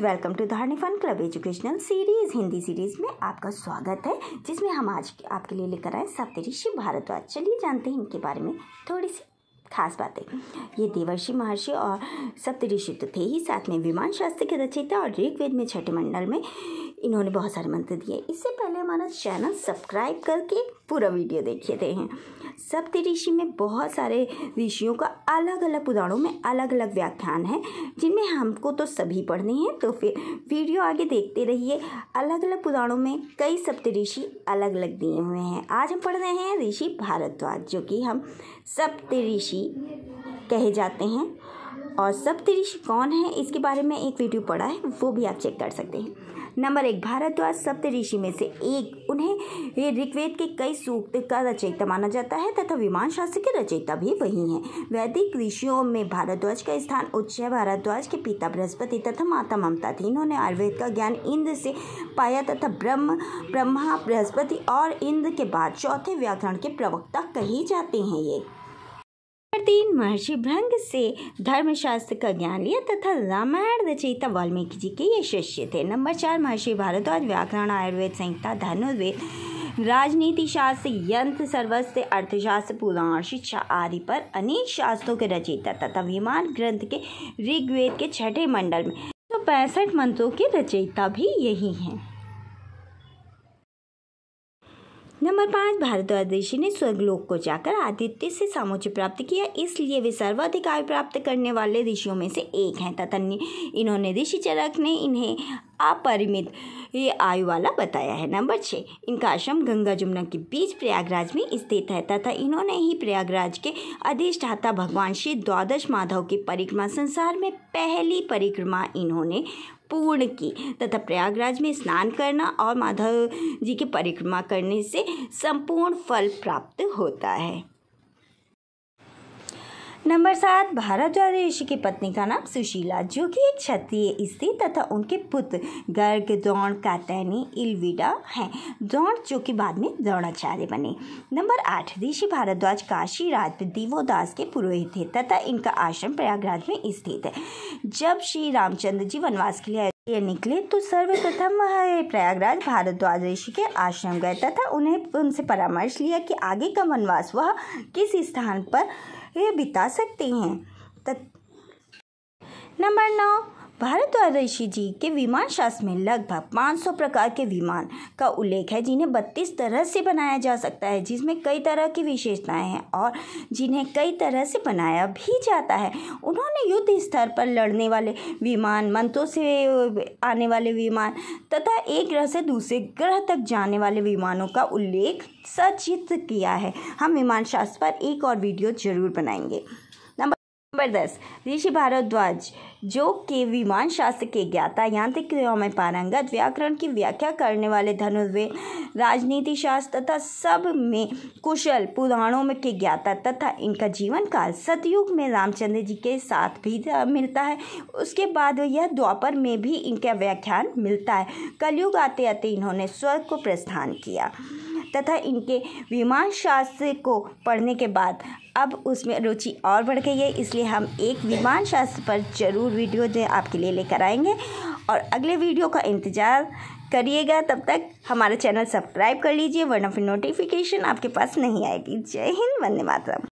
Welcome to Dharani fun club educational series Hindi series में आपका स्वागत है, जिसमें हम आज आपके लिए लेकर आए सप्तऋषि भारद्वाज। चलिए जानते हैं इनके बारे में थोड़ी सी खास बातें। ये देवर्षि, महर्षि और सप्तऋषि तो थे ही, साथ में विमान शास्त्र के रचयिता और ऋग्वेद में छठे मंडल में इन्होंने बहुत सारे मंत्र दिए। इससे पहले हमारा चैनल सब्सक्राइब करके पूरा वीडियो देखिए थे हैं। सप्तऋषि में बहुत सारे ऋषियों का अलग अलग पुराणों में अलग अलग व्याख्यान है, जिनमें हमको तो सभी पढ़ने हैं, तो फिर वीडियो आगे देखते रहिए। अलग अलग पुराणों में कई सप्तऋषि अलग अलग दिए हुए हैं। आज हम पढ़ रहे हैं ऋषि भारद्वाज, जो कि हम सप्तऋषि कहे जाते हैं। और सप्तऋषि कौन है, इसके बारे में एक वीडियो पढ़ा है, वो भी आप चेक कर सकते हैं। नंबर 1, भारद्वाज सप्तऋषि में से एक। उन्हें ऋग्वेद के कई सूक्त का रचयिता माना जाता है तथा विमान शास्त्र के रचयिता भी वही हैं। वैदिक ऋषियों में भारद्वाज का स्थान उच्च है। भारद्वाज के पिता बृहस्पति तथा माता ममता थी। इन्होंने आयुर्वेद का ज्ञान इंद्र से पाया तथा ब्रह्मा, बृहस्पति और इंद्र के बाद चौथे व्याकरण के प्रवक्ता कहे जाते हैं। ये 3, महर्षि भृंग से धर्मशास्त्र का ज्ञान लिया तथा रामायण रचयिता वाल्मीकि जी के ये शिष्य थे। नंबर 4, महर्षि भारद्वाज व्याकरण, आयुर्वेद संहिता, धनुर्वेद, राजनीति शास्त्र, यंत्र सर्वस्व, अर्थशास्त्र, पुराण, शिक्षा आदि पर अनेक शास्त्रों के रचयिता तथा विमान ग्रंथ के ऋग्वेद के छठे मंडल में 65 मंत्रों के रचयिता भी यही हैं। नंबर 5, भारद्वाज ऋषि ने स्वर्गलोक को जाकर आदित्य से सामोच्च प्राप्त किया, इसलिए वे सर्वाधिक आयु प्राप्त करने वाले ऋषियों में से एक हैं तथा इन्होंने ऋषि चरक ने इन्हें अपरिमित आयु वाला बताया है। नंबर 6, इनका आश्रम गंगा जमुना के बीच प्रयागराज में स्थित है तथा इन्होंने ही प्रयागराज के अधिष्ठाता भगवान श्री द्वादश माधव की परिक्रमा, संसार में पहली परिक्रमा इन्होंने पूर्ण की तथा प्रयागराज में स्नान करना और माधव जी की परिक्रमा करने से संपूर्ण फल प्राप्त होता है। नंबर 7, भारद्वाज ऋषि की पत्नी का नाम सुशीला, जो कि एक क्षत्रिय स्त्री तथा उनके पुत्र गर्ग, द्रोण, कात्यायनी, इलविदा हैं। द्रोण जो कि बाद में द्रोणाचार्य बने। नंबर 8, ऋषि भारद्वाज काशी राज्य दिवोदास के पुरोहित थे तथा इनका आश्रम प्रयागराज में स्थित है। जब श्री रामचंद्र जी वनवास के लिए निकले तो सर्वप्रथम प्रयागराज भारद्वाज ऋषि के आश्रम गए तथा उनसे परामर्श लिया कि आगे का वनवास वह किस स्थान पर बिता सकते हैं। नंबर 9, भारद्वाज ऋषि जी के विमान शास्त्र में लगभग 500 प्रकार के विमान का उल्लेख है, जिन्हें 32 तरह से बनाया जा सकता है, जिसमें कई तरह की विशेषताएं हैं और जिन्हें कई तरह से बनाया भी जाता है। उन्होंने युद्ध स्तर पर लड़ने वाले विमान, मंत्रों से आने वाले विमान तथा एक ग्रह से दूसरे ग्रह तक जाने वाले विमानों का उल्लेख सचित्र किया है। हम विमान शास्त्र पर एक और वीडियो जरूर बनाएंगे। नंबर 10, ऋषि भारद्वाज जो के विमान शास्त्र के ज्ञाता, यांत्रिक क्रियाओं में पारंगत, व्याकरण की व्याख्या करने वाले, धनुर्वेद, राजनीति शास्त्र तथा सब में कुशल, पुराणों में के ज्ञाता तथा इनका जीवन काल सतयुग में रामचंद्र जी के साथ भी मिलता है। उसके बाद यह द्वापर में भी इनका व्याख्यान मिलता है। कलयुग आते आते इन्होंने स्वर्ग को प्रस्थान किया तथा इनके विमान शास्त्र को पढ़ने के बाद अब उसमें रुचि और बढ़ गई है, इसलिए हम एक विमान शास्त्र पर जरूर वीडियो जो आपके लिए लेकर आएंगे और अगले वीडियो का इंतज़ार करिएगा। तब तक हमारा चैनल सब्सक्राइब कर लीजिए, वरना फिर नोटिफिकेशन आपके पास नहीं आएगी। जय हिंद, वंदे मातरम।